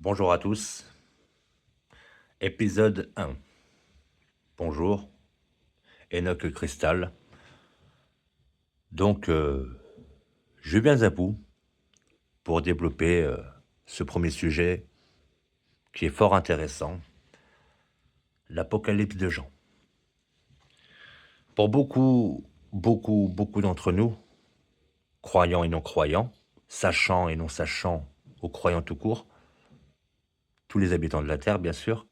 Bonjour à tous, épisode 1. Bonjour, Enoch Cristal. Donc, je viens à vous pour développer ce premier sujet qui est fort intéressant, l'Apocalypse de Jean. Pour beaucoup d'entre nous, croyants et non-croyants, sachants et non-sachants, ou croyants tout court, tous les habitants de la Terre, bien sûr,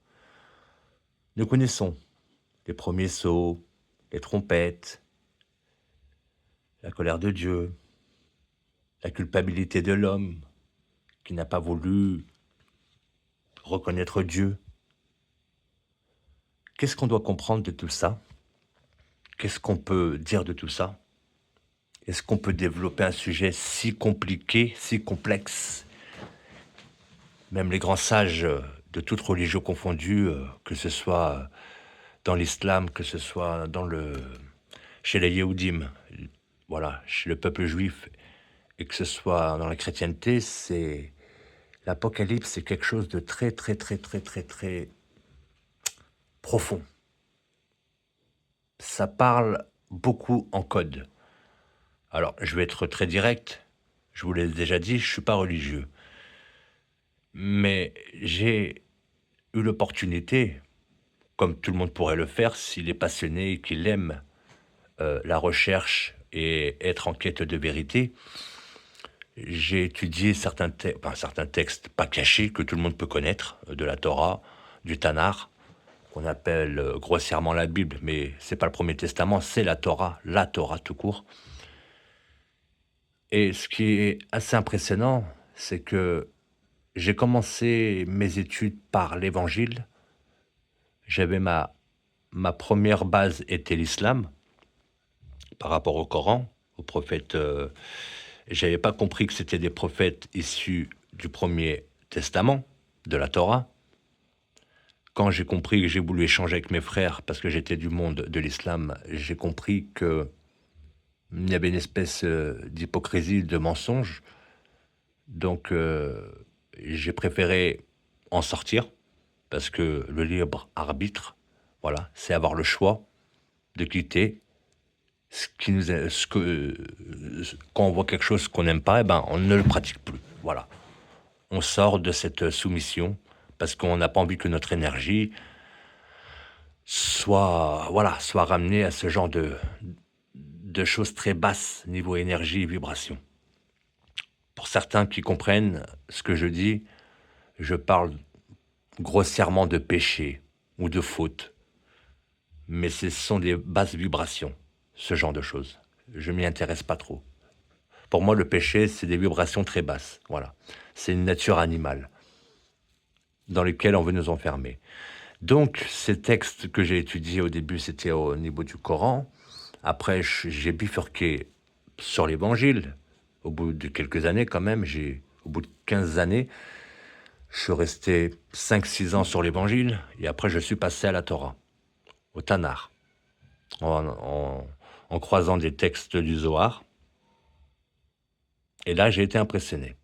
nous connaissons les premiers sceaux, les trompettes, la colère de Dieu, la culpabilité de l'homme qui n'a pas voulu reconnaître Dieu. Qu'est-ce qu'on doit comprendre de tout ça? Qu'est-ce qu'on peut dire de tout ça? Est-ce qu'on peut développer un sujet si compliqué, si complexe? Même les grands sages de toute religion confondue, que ce soit dans l'islam, que ce soit chez les Yéhoudim, voilà, chez le peuple juif, et que ce soit dans la chrétienté, c'est l'Apocalypse, c'est quelque chose de très, très, très, très, très, très profond. Ça parle beaucoup en code. Alors, je vais être très direct. Je vous l'ai déjà dit, je suis pas religieux. Mais j'ai eu l'opportunité, comme tout le monde pourrait le faire, s'il est passionné et qu'il aime la recherche et être en quête de vérité. J'ai étudié certains textes pas cachés que tout le monde peut connaître, de la Torah, du Tanakh, qu'on appelle grossièrement la Bible, mais c'est pas le Premier Testament, c'est la Torah tout court. Et ce qui est assez impressionnant, c'est que j'ai commencé mes études par l'Évangile. J'avais ma première base était l'islam par rapport au Coran, aux prophètes. J'avais pas compris que c'était des prophètes issus du Premier Testament, de la Torah. Quand j'ai compris que j'ai voulu échanger avec mes frères parce que j'étais du monde de l'islam, j'ai compris que il y avait une espèce d'hypocrisie, de mensonge. Donc, j'ai préféré en sortir parce que le libre arbitre, voilà, c'est avoir le choix de quitter quand on voit quelque chose qu'on n'aime pas, eh ben, on ne le pratique plus. Voilà. On sort de cette soumission parce qu'on n'a pas envie que notre énergie soit ramenée à ce genre de choses très basses niveau énergie et vibration. Pour certains qui comprennent ce que je dis, je parle grossièrement de péché ou de faute, mais ce sont des basses vibrations, ce genre de choses. Je m'y intéresse pas trop. Pour moi, le péché, c'est des vibrations très basses. Voilà. C'est une nature animale dans laquelle on veut nous enfermer. Donc, ces textes que j'ai étudiés au début, c'était au niveau du Coran. Après, j'ai bifurqué sur l'Évangile. Au bout de quelques années, quand même, au bout de 15 années, je suis resté 5 6 ans sur l'Évangile. Et après, je suis passé à la Torah, au Tanakh, en croisant des textes du Zohar. Et là, j'ai été impressionné.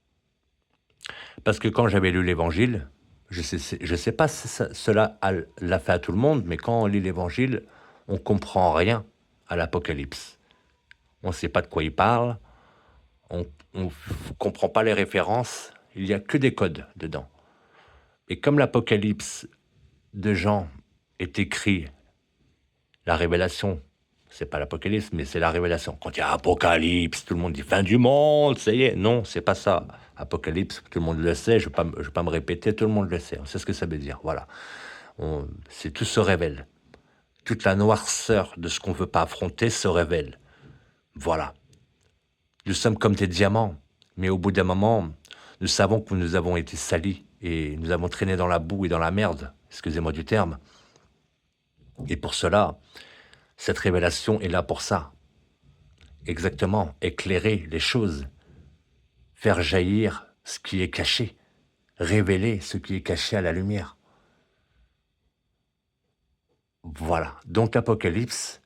Parce que quand j'avais lu l'Évangile, je sais pas si cela l'a fait à tout le monde, mais quand on lit l'Évangile, on comprend rien à l'Apocalypse. On ne sait pas de quoi il parle, on ne comprend pas les références, il n'y a que des codes dedans. Et comme l'Apocalypse de Jean est écrit, la révélation, c'est pas l'Apocalypse, mais c'est la révélation. Quand il y a Apocalypse, tout le monde dit fin du monde, ça y est. Non, c'est pas ça. Apocalypse, tout le monde le sait, je vais pas me répéter, tout le monde le sait. On sait ce que ça veut dire. Voilà. Tout se révèle. Toute la noirceur de ce qu'on veut pas affronter se révèle. Voilà. Nous sommes comme des diamants, mais au bout d'un moment, nous savons que nous avons été salis et nous avons traîné dans la boue et dans la merde, excusez-moi du terme. Et pour cela, cette révélation est là pour ça. Exactement, éclairer les choses, faire jaillir ce qui est caché, révéler ce qui est caché à la lumière. Voilà. Donc l'Apocalypse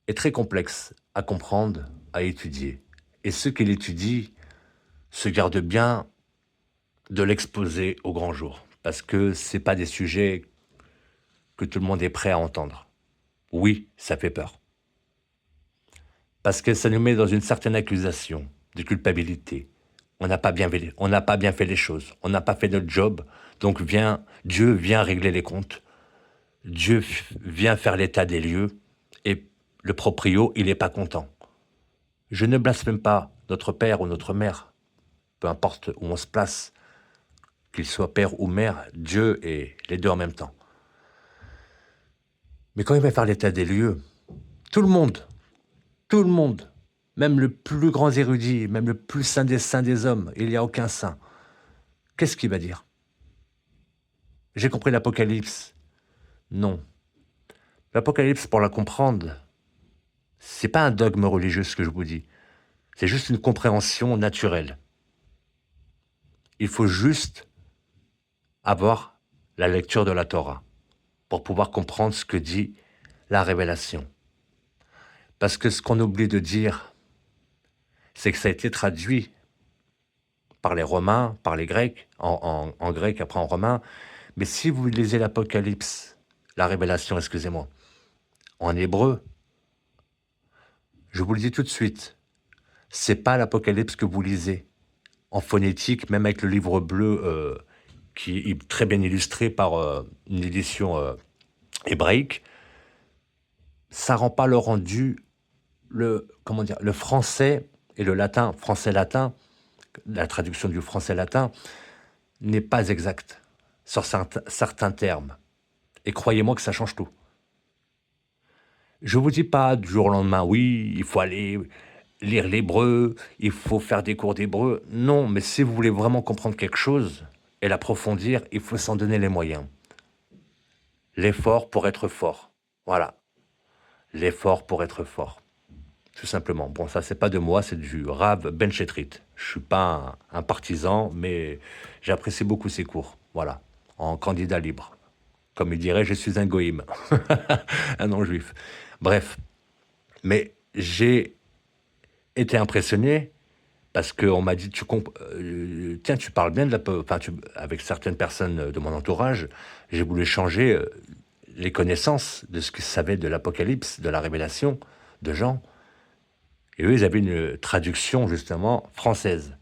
est très complexe à comprendre, à étudier. Et ceux qui l'étudient se gardent bien de l'exposer au grand jour. Parce que c'est pas des sujets que tout le monde est prêt à entendre. Oui, ça fait peur. Parce que ça nous met dans une certaine accusation de culpabilité. On n'a pas bien fait les choses. On n'a pas fait notre job. Donc Dieu vient régler les comptes. Vient faire l'état des lieux. Et le proprio, il n'est pas content. Je ne blasphème pas notre père ou notre mère. Peu importe où on se place, qu'il soit père ou mère, Dieu est les deux en même temps. Mais quand il va faire l'état des lieux, tout le monde, même le plus grand érudit, même le plus saint des hommes, il n'y a aucun saint. Qu'est-ce qu'il va dire? J'ai compris l'Apocalypse. Non. L'Apocalypse, pour la comprendre, c'est pas un dogme religieux ce que je vous dis. C'est juste une compréhension naturelle. Il faut juste avoir la lecture de la Torah pour pouvoir comprendre ce que dit la révélation. Parce que ce qu'on oublie de dire, c'est que ça a été traduit par les Romains, par les Grecs, en grec, après en romain. Mais si vous lisez l'Apocalypse, la révélation, excusez-moi, en hébreu, je vous le dis tout de suite, c'est pas l'Apocalypse que vous lisez en phonétique, même avec le livre bleu qui est très bien illustré par une édition hébraïque. Ça rend pas le rendu, le français et le latin, français-latin, la traduction du français-latin n'est pas exacte sur certains termes. Et croyez-moi que ça change tout. Je vous dis pas du jour au lendemain, oui, il faut aller lire l'hébreu, il faut faire des cours d'hébreu. Non, mais si vous voulez vraiment comprendre quelque chose et l'approfondir, il faut s'en donner les moyens. L'effort pour être fort. Voilà. L'effort pour être fort. Tout simplement. Bon, ça, c'est pas de moi, c'est du Rav Ben Chetrit. Je suis pas un partisan, mais j'apprécie beaucoup ses cours. Voilà. En candidat libre. Comme il dirait, je suis un goïm. Un non-juif. Bref. Mais j'ai été impressionné parce qu'on m'a dit, tiens, tu parles bien de avec certaines personnes de mon entourage, j'ai voulu changer les connaissances de ce qu'ils savaient de l'Apocalypse, de la révélation de Jean. Et eux, ils avaient une traduction, justement, française.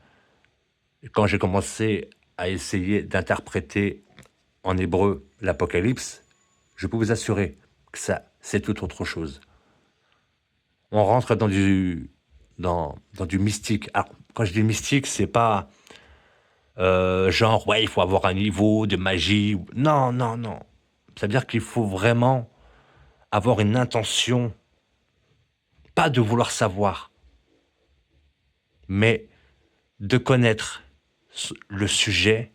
Et quand j'ai commencé à essayer d'interpréter en hébreu l'Apocalypse, je peux vous assurer que ça, c'est tout autre chose. On rentre dans du mystique. Alors, quand je dis mystique, c'est pas genre, ouais, il faut avoir un niveau de magie. Non, non, non. Ça veut dire qu'il faut vraiment avoir une intention, pas de vouloir savoir, mais de connaître le sujet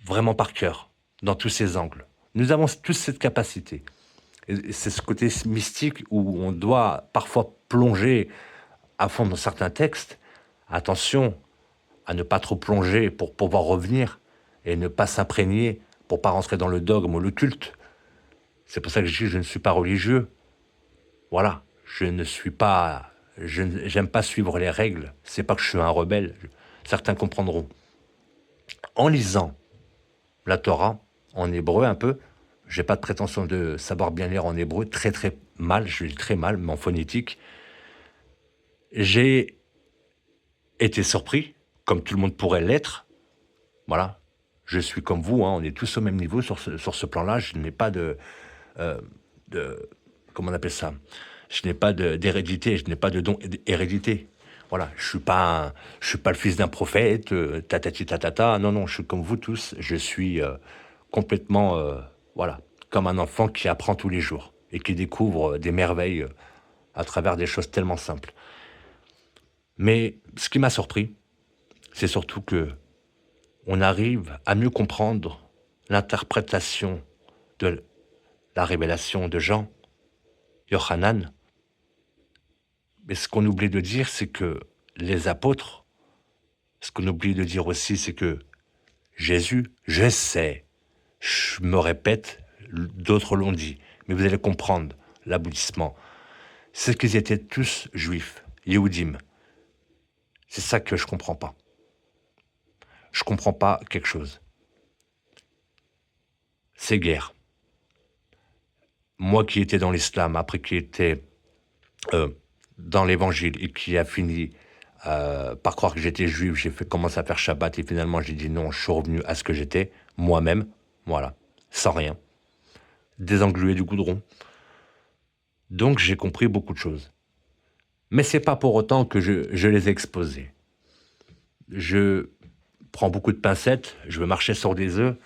vraiment par cœur, dans tous ses angles. Nous avons tous cette capacité. Et c'est ce côté mystique où on doit parfois plonger à fond dans certains textes. Attention à ne pas trop plonger pour pouvoir revenir et ne pas s'imprégner pour pas rentrer dans le dogme ou le culte. C'est pour ça que je dis je ne suis pas religieux. Voilà, j'aime pas suivre les règles. C'est pas que je suis un rebelle. Certains comprendront. En lisant la Torah en hébreu un peu, j'ai pas de prétention de savoir bien lire en hébreu, très très mal, je lis très mal, mais en phonétique. J'ai été surpris, comme tout le monde pourrait l'être. Voilà, je suis comme vous, hein, on est tous au même niveau sur ce plan-là. Je n'ai pas de comment on appelle ça? Je n'ai pas d'hérédité, je n'ai pas de don hérédité. Voilà, je suis pas le fils d'un prophète, tatati tatata. Non, non, je suis comme vous tous. Je suis complètement, voilà, comme un enfant qui apprend tous les jours et qui découvre des merveilles à travers des choses tellement simples. Mais ce qui m'a surpris, c'est surtout que on arrive à mieux comprendre l'interprétation de la révélation de Jean, Yochanan. Mais ce qu'on oublie de dire, c'est que les apôtres, ce qu'on oublie de dire aussi, c'est que Jésus, je sais, je me répète, d'autres l'ont dit, mais vous allez comprendre l'aboutissement. C'est qu'ils étaient tous juifs, Yehudim. C'est ça que je comprends pas. je comprends pas quelque chose. C'est guerre. Moi qui étais dans l'islam, après qui était euh, dans l'évangile et qui a fini par croire que j'étais juif, j'ai commencé à faire Shabbat et finalement j'ai dit non, je suis revenu à ce que j'étais, moi-même, voilà, sans rien, désenglué du goudron. Donc j'ai compris beaucoup de choses. Mais c'est pas pour autant que je les ai exposés. Je prends beaucoup de pincettes, je veux marcher sur des œufs,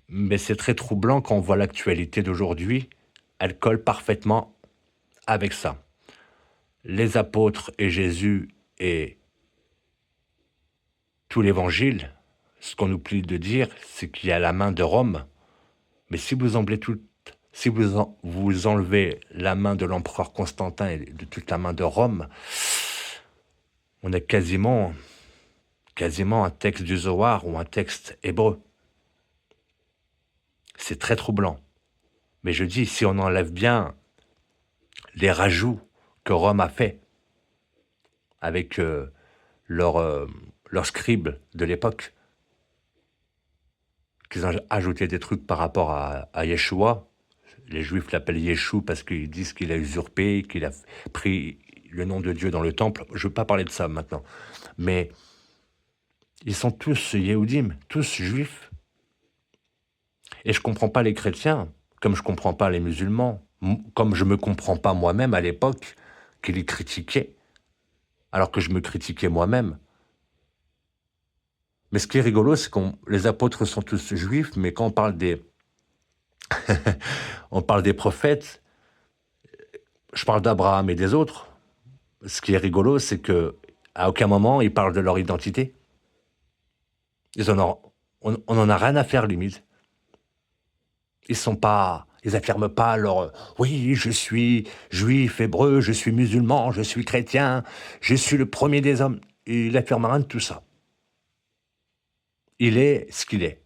mais c'est très troublant quand on voit l'actualité d'aujourd'hui, elle colle parfaitement avec ça. Les apôtres et Jésus et tout l'évangile, ce qu'on oublie de dire, c'est qu'il y a la main de Rome. Mais si vous enlevez vous enlevez la main de l'empereur Constantin et de toute la main de Rome, on a quasiment un texte du Zohar ou un texte hébreu. C'est très troublant. Mais je dis, si on enlève bien les rajouts que Rome a fait avec leur scribe de l'époque, qu'ils ont ajouté des trucs par rapport à Yeshua. Les Juifs l'appellent Yeshua parce qu'ils disent qu'il a usurpé, qu'il a pris le nom de Dieu dans le temple. Je ne veux pas parler de ça maintenant. Mais ils sont tous Yehudim, tous juifs. Et je ne comprends pas les chrétiens, comme je ne comprends pas les musulmans, comme je ne me comprends pas moi-même à l'époque, qui les critiquaient, alors que je me critiquais moi-même. Mais ce qui est rigolo, c'est que les apôtres sont tous juifs, mais quand on parle on parle des prophètes, je parle d'Abraham et des autres. Ce qui est rigolo, c'est que à aucun moment ils parlent de leur identité. On en a rien à faire limite. Ils affirment pas oui, je suis juif, hébreu, je suis musulman, je suis chrétien, je suis le premier des hommes. Il affirme rien de tout ça. Il est ce qu'il est.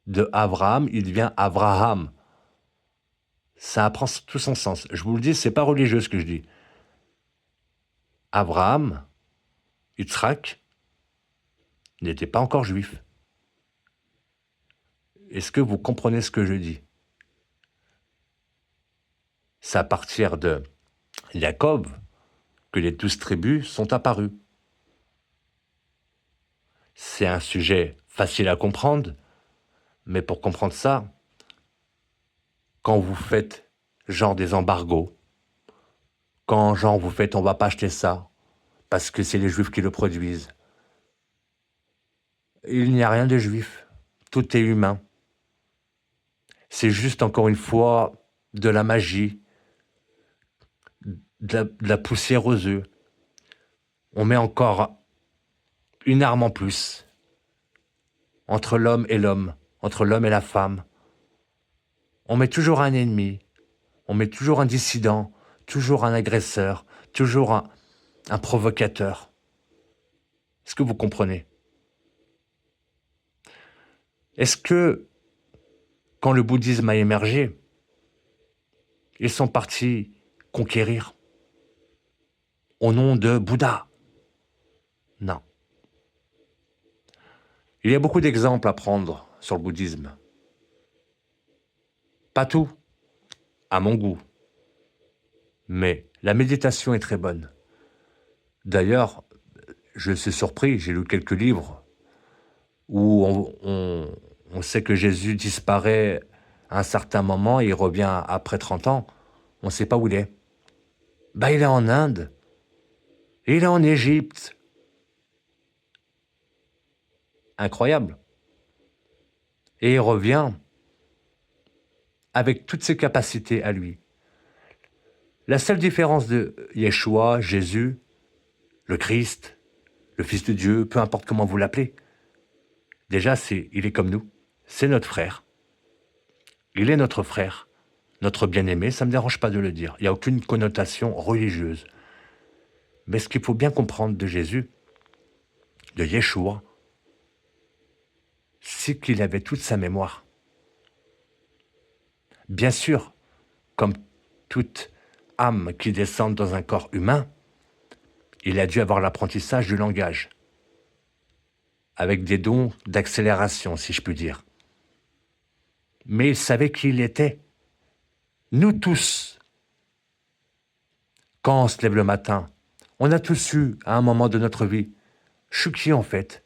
De Abraham, il devient Abraham. Ça prend tout son sens. Je vous le dis, c'est pas religieux ce que je dis. Abraham, Yitzhak, n'était pas encore juif. Est-ce que vous comprenez ce que je dis? C'est à partir de Jacob que les 12 tribus sont apparues. C'est un sujet facile à comprendre, mais pour comprendre ça, quand vous faites genre des embargos, quand genre vous faites on va pas acheter ça, parce que c'est les juifs qui le produisent, il n'y a rien de juif, tout est humain. C'est juste encore une fois de la magie, de la poussière aux œufs. On met encore une arme en plus entre l'homme et l'homme, entre l'homme et la femme. On met toujours un ennemi, on met toujours un dissident, toujours un agresseur, toujours un provocateur. Est-ce que vous comprenez? Est-ce que, quand le bouddhisme a émergé, ils sont partis conquérir au nom de Bouddha? Non. Il y a beaucoup d'exemples à prendre sur le bouddhisme. Pas tout, à mon goût. Mais la méditation est très bonne. D'ailleurs, je suis surpris, j'ai lu quelques livres où on sait que Jésus disparaît à un certain moment et il revient après 30 ans. On ne sait pas où il est. Il est en Inde. Et il est en Égypte. Incroyable. Et il revient avec toutes ses capacités à lui. La seule différence de Yeshua, Jésus, le Christ, le Fils de Dieu, peu importe comment vous l'appelez, déjà, il est comme nous. C'est notre frère. Il est notre frère, notre bien-aimé, ça ne me dérange pas de le dire. Il n'y a aucune connotation religieuse. Mais ce qu'il faut bien comprendre de Jésus, de Yeshua, c'est qu'il avait toute sa mémoire. Bien sûr, comme toute âme qui descend dans un corps humain, il a dû avoir l'apprentissage du langage. avec des dons d'accélération, si je puis dire. Mais il savait qui il était. Nous tous, quand on se lève le matin, on a tous eu, à un moment de notre vie, je suis qui en fait?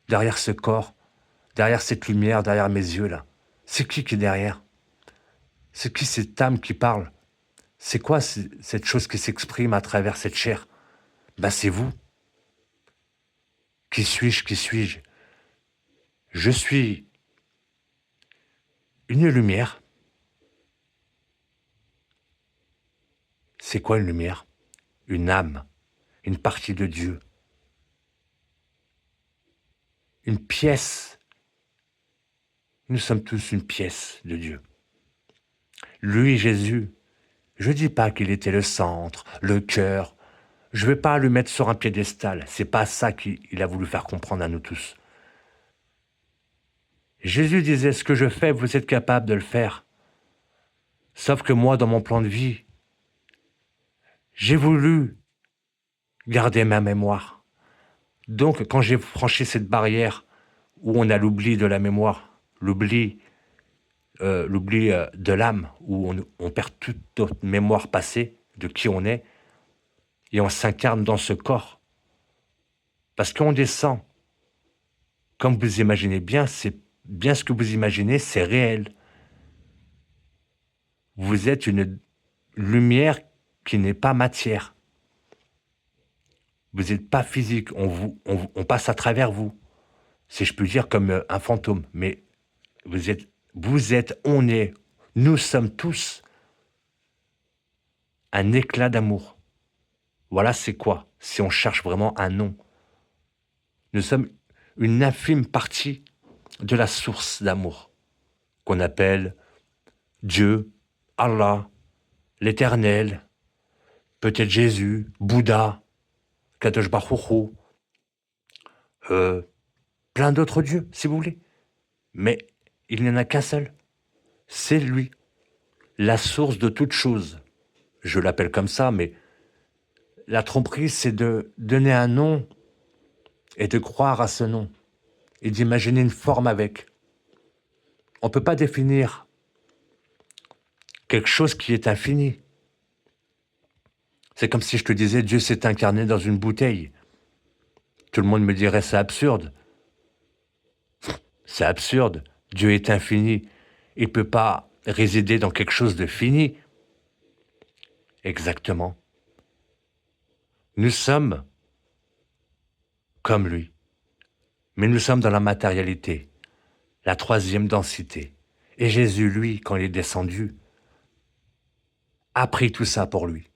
Derrière ce corps, derrière cette lumière, derrière mes yeux là. C'est qui est derrière? C'est qui cette âme qui parle? C'est quoi cette chose qui s'exprime à travers cette chair? Ben c'est vous. Qui suis-je? Qui suis-je? Je suis une lumière. C'est quoi une lumière? Une âme, une partie de Dieu, une pièce. Nous sommes tous une pièce de Dieu. Lui, Jésus, je dis pas qu'il était le centre, le cœur. Je vais pas le mettre sur un piédestal. C'est pas ça qu'il a voulu faire comprendre à nous tous. Jésus disait, ce que je fais, vous êtes capable de le faire. Sauf que moi, dans mon plan de vie, j'ai voulu garder ma mémoire. Donc, quand j'ai franchi cette barrière où on a l'oubli de la mémoire, l'oubli de l'âme, où on perd toute notre mémoire passée de qui on est, et on s'incarne dans ce corps. Parce qu'on descend. Comme vous imaginez bien, c'est bien ce que vous imaginez, c'est réel. Vous êtes une lumière qui n'est pas matière. Vous n'êtes pas physique, on passe à travers vous. Si je puis dire comme un fantôme. Mais vous êtes, on est, nous sommes tous un éclat d'amour. Voilà c'est quoi, si on cherche vraiment un nom. Nous sommes une infime partie de la source d'amour, qu'on appelle Dieu, Allah, l'Éternel, peut-être Jésus, Bouddha, Kadosh Baruch Hu, plein d'autres dieux, si vous voulez. Mais il n'y en a qu'un seul. C'est lui, la source de toute chose. Je l'appelle comme ça, mais la tromperie, c'est de donner un nom et de croire à ce nom et d'imaginer une forme avec. On ne peut pas définir quelque chose qui est infini. C'est comme si je te disais Dieu s'est incarné dans une bouteille. Tout le monde me dirait c'est absurde. C'est absurde. Dieu est infini. Il ne peut pas résider dans quelque chose de fini. Exactement. Nous sommes comme lui. Mais nous sommes dans la matérialité, la troisième densité. Et Jésus, lui, quand il est descendu, a pris tout ça pour lui.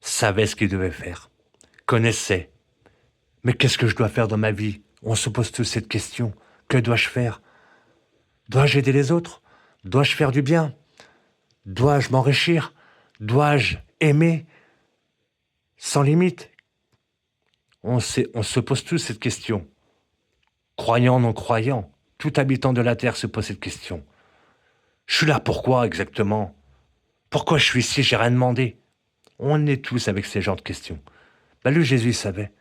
Savait ce qu'il devait faire. Connaissait. Mais qu'est-ce que je dois faire dans ma vie? On se pose tous cette question. Que dois-je faire? Dois-je aider les autres? Dois-je faire du bien? Dois-je m'enrichir? Dois-je aimer sans limite? On se pose tous cette question. Croyant, non croyant, tout habitant de la terre se pose cette question. Je suis là pourquoi exactement? Pourquoi je suis ici? J'ai rien demandé. On est tous avec ces genres de questions. Ben, lui, Jésus savait.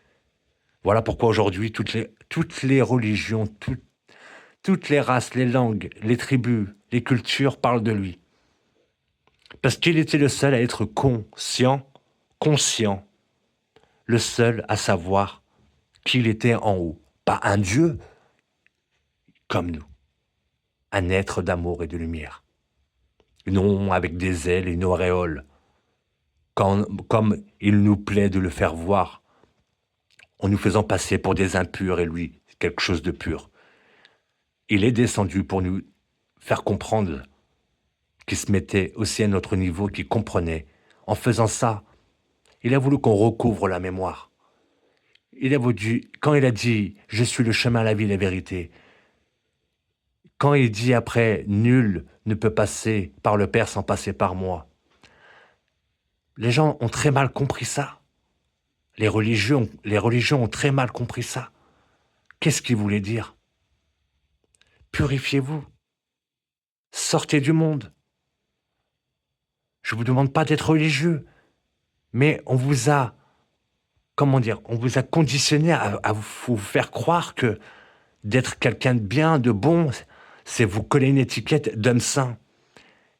Voilà pourquoi aujourd'hui, toutes les religions, toutes les races, les langues, les tribus, les cultures parlent de lui. Parce qu'il était le seul à être conscient, le seul à savoir qu'il était en haut. Pas un Dieu comme nous, un être d'amour et de lumière. Non avec des ailes et une auréole, comme il nous plaît de le faire voir, en nous faisant passer pour des impurs et lui, quelque chose de pur. Il est descendu pour nous faire comprendre qu'il se mettait aussi à notre niveau, qu'il comprenait. En faisant ça, il a voulu qu'on recouvre la mémoire. Quand il a dit « Je suis le chemin, la vie, la vérité », quand il dit après « Nul ne peut passer par le Père sans passer par moi », les gens ont très mal compris ça. Les religions ont très mal compris ça. Qu'est-ce qu'il voulait dire? Purifiez-vous. Sortez du monde. Je ne vous demande pas d'être religieux, mais on vous a comment dire? On vous a conditionné à vous faire croire que d'être quelqu'un de bien, de bon, c'est vous coller une étiquette d'homme saint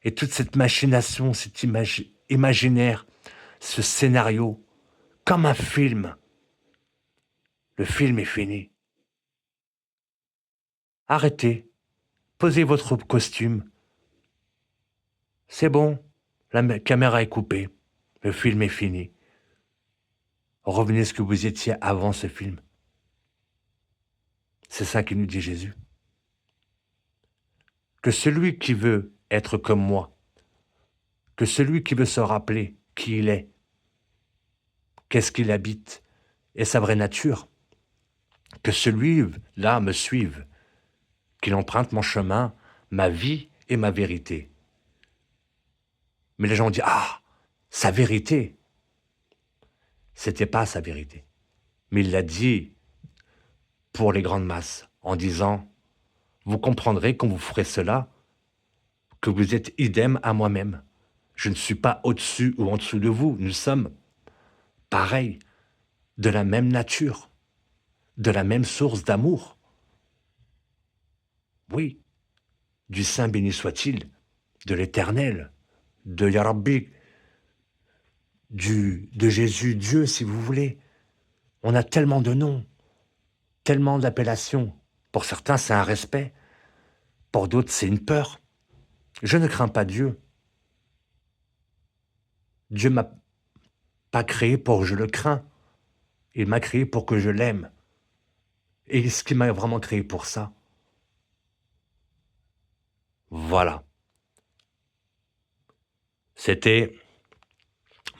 et toute cette machination, cette image imaginaire, ce scénario, comme un film. Le film est fini. Arrêtez, posez votre costume. C'est bon, caméra est coupée. Le film est fini. Revenez ce que vous étiez avant ce film. C'est ça qui nous dit Jésus. Que celui qui veut être comme moi, que celui qui veut se rappeler qui il est, qu'est-ce qu'il habite, et sa vraie nature, que celui-là me suive, qu'il emprunte mon chemin, ma vie et ma vérité. Mais les gens disent, ah, sa vérité. C'était pas sa vérité. Mais il l'a dit pour les grandes masses, en disant, vous comprendrez quand vous ferez cela, que vous êtes idem à moi-même. Je ne suis pas au-dessus ou en dessous de vous. Nous sommes pareils, de la même nature, de la même source d'amour. Oui, du Saint béni soit-il, de l'Éternel, de Yarabbi, de Jésus, Dieu, si vous voulez. On a tellement de noms, tellement d'appellations. Pour certains, c'est un respect. Pour d'autres, c'est une peur. Je ne crains pas Dieu. Dieu m'a pas créé pour que je le crains. Il m'a créé pour que je l'aime. Et est-ce qu'il m'a vraiment créé pour ça? Voilà. C'était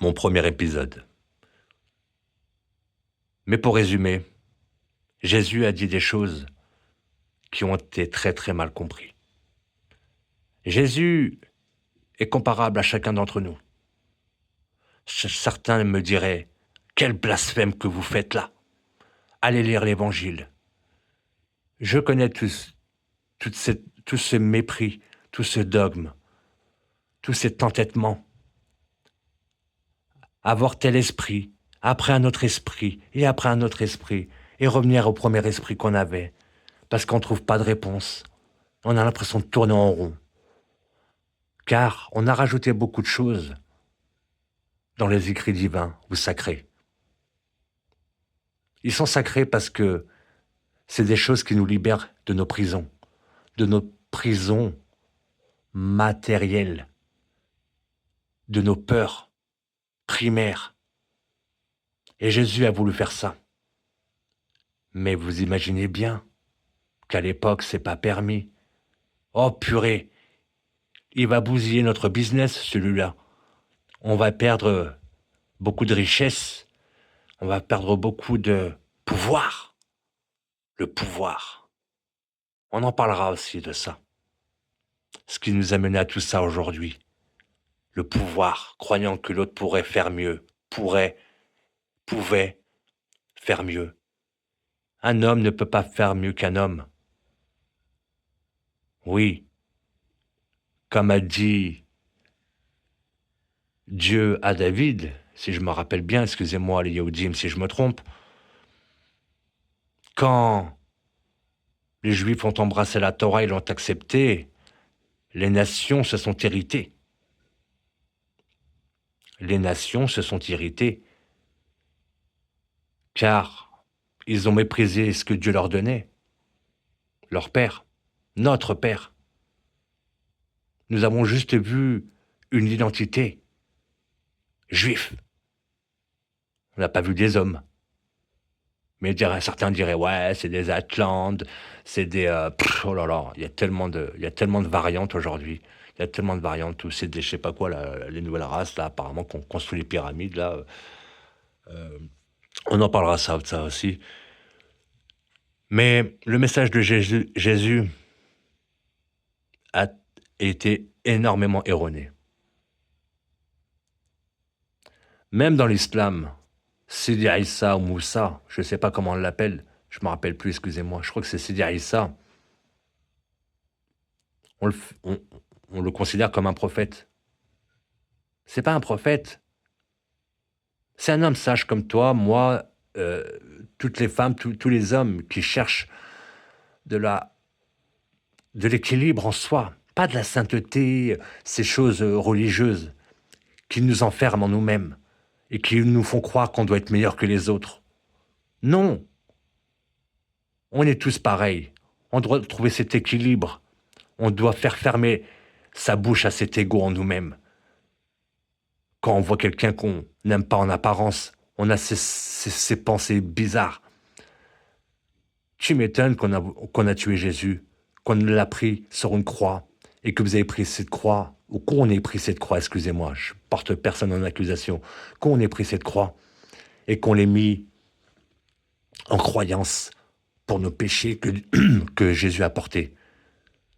mon premier épisode. Mais pour résumer, Jésus a dit des choses qui ont été très très mal comprises. Jésus est comparable à chacun d'entre nous. Certains me diraient, quel blasphème que vous faites là. Allez lire l'Évangile. Je connais tout ce mépris, tout ce dogme, tout cet entêtement. Avoir tel esprit, après un autre esprit, et après un autre esprit, et revenir au premier esprit qu'on avait, parce qu'on ne trouve pas de réponse. On a l'impression de tourner en rond. Car on a rajouté beaucoup de choses dans les écrits divins ou sacrés. Ils sont sacrés parce que c'est des choses qui nous libèrent de nos prisons matérielles, de nos peurs primaires. Et Jésus a voulu faire ça. Mais vous imaginez bien qu'à l'époque, c'est pas permis. Oh purée, il va bousiller notre business, celui-là. On va perdre beaucoup de richesses, on va perdre beaucoup de pouvoir. Le pouvoir. On en parlera aussi de ça. Ce qui nous a mené à tout ça aujourd'hui. Le pouvoir, croyant que l'autre pourrait faire mieux, pouvait faire mieux. Un homme ne peut pas faire mieux qu'un homme. Oui, comme a dit Dieu à David, si je me rappelle bien, excusez-moi les Yehudim si je me trompe, quand les Juifs ont embrassé la Torah et l'ont acceptée, les nations se sont irritées. Les nations se sont irritées, car ils ont méprisé ce que Dieu leur donnait, leur Père, notre Père. Nous avons juste vu une identité juif. On n'a pas vu des hommes. Mais certains diraient, ouais, c'est des Atlantes, c'est des... oh là là, il y a tellement de variantes aujourd'hui. Il y a tellement de variantes où c'est des, je sais pas quoi, les nouvelles races, là, apparemment, qu'on construit les pyramides, là. On en parlera de ça aussi. Mais le message de Jésus a été énormément erroné. Même dans l'islam, Sidi Aïssa ou Moussa, je ne sais pas comment on l'appelle, je ne me rappelle plus, excusez-moi, je crois que c'est Sidi Aïssa, on le, on le considère comme un prophète. C'est pas un prophète, C'est un homme sage comme toi, moi, toutes les femmes, tous les hommes qui cherchent de la de l'équilibre en soi, pas de la sainteté, ces choses, religieuses qui nous enferment en nous-mêmes et qui nous font croire qu'on doit être meilleur que les autres. Non, on est tous pareils. On doit trouver cet équilibre. On doit faire fermer sa bouche à cet ego en nous-mêmes. Quand on voit quelqu'un qu'on n'aime pas en apparence, on a ces pensées bizarres. Tu m'étonnes qu'on a tué Jésus, qu'on l'a pris sur une croix, et que vous avez pris cette croix, ou qu'on ait pris cette croix, excusez-moi, je porte personne en accusation, qu'on ait pris cette croix, et qu'on l'ait mis en croyance pour nos péchés que Jésus a portés.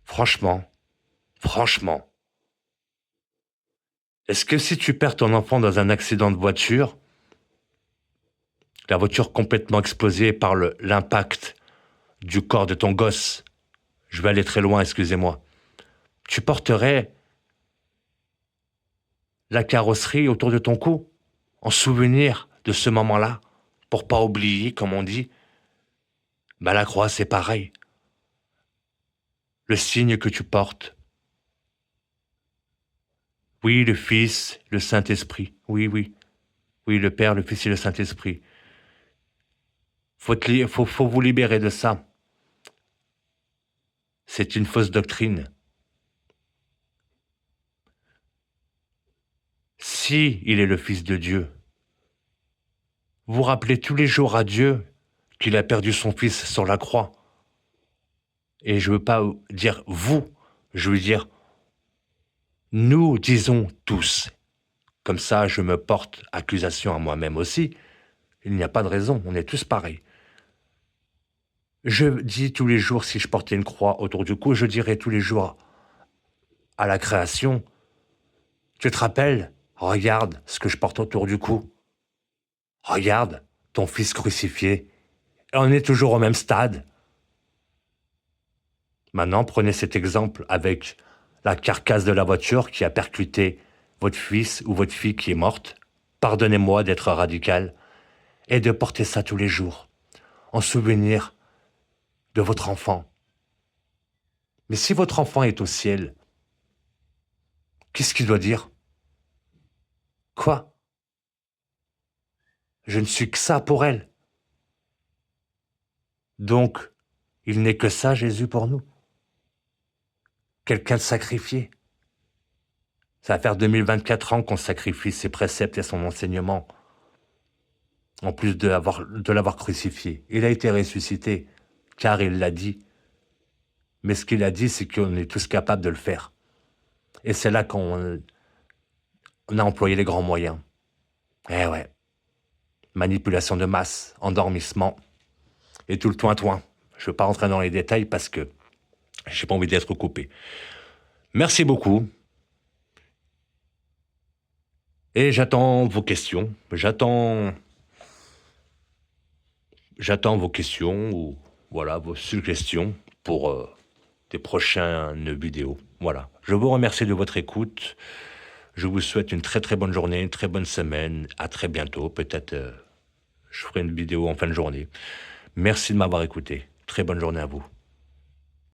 Franchement, franchement, est-ce que si tu perds ton enfant dans un accident de voiture, la voiture complètement explosée par l'impact du corps de ton gosse, je vais aller très loin, excusez-moi, tu porterais la carrosserie autour de ton cou, en souvenir de ce moment-là, pour pas oublier, comme on dit? Bah, la croix, c'est pareil. Le signe que tu portes. Oui, le Fils, le Saint-Esprit. Oui, oui. Oui, le Père, le Fils et le Saint-Esprit. Faut vous libérer de ça. C'est une fausse doctrine. Si il est le Fils de Dieu, vous rappelez tous les jours à Dieu qu'il a perdu son Fils sur la croix. Et je veux pas dire vous, je veux dire nous disons tous. Comme ça, je me porte accusation à moi-même aussi. Il n'y a pas de raison, on est tous pareils. Je dis tous les jours, si je portais une croix autour du cou, je dirais tous les jours à la création, tu te rappelles? Regarde ce que je porte autour du cou. Regarde ton fils crucifié. Et on est toujours au même stade. Maintenant, prenez cet exemple avec la carcasse de la voiture qui a percuté votre fils ou votre fille qui est morte. Pardonnez-moi d'être radical. Et de porter ça tous les jours, en souvenir de votre enfant. Mais si votre enfant est au ciel, qu'est-ce qu'il doit dire? Quoi? Je ne suis que ça pour elle. Donc, il n'est que ça, Jésus, pour nous. Quelqu'un de sacrifié. Ça va faire 2024 ans qu'on sacrifie ses préceptes et son enseignement, en plus de l'avoir crucifié. Il a été ressuscité, car il l'a dit. Mais ce qu'il a dit, c'est qu'on est tous capables de le faire. Et c'est là qu'on a employé les grands moyens. Eh ouais. Manipulation de masse, endormissement, et tout le toin-toin. Je ne veux pas rentrer dans les détails parce que je n'ai pas envie d'être coupé. Merci beaucoup. Et j'attends vos questions. J'attends vos questions ou voilà vos suggestions pour des prochaines vidéos. Voilà. Je vous remercie de votre écoute. Je vous souhaite une très très bonne journée, une très bonne semaine. À très bientôt. Peut-être je ferai une vidéo en fin de journée. Merci de m'avoir écouté. Très bonne journée à vous.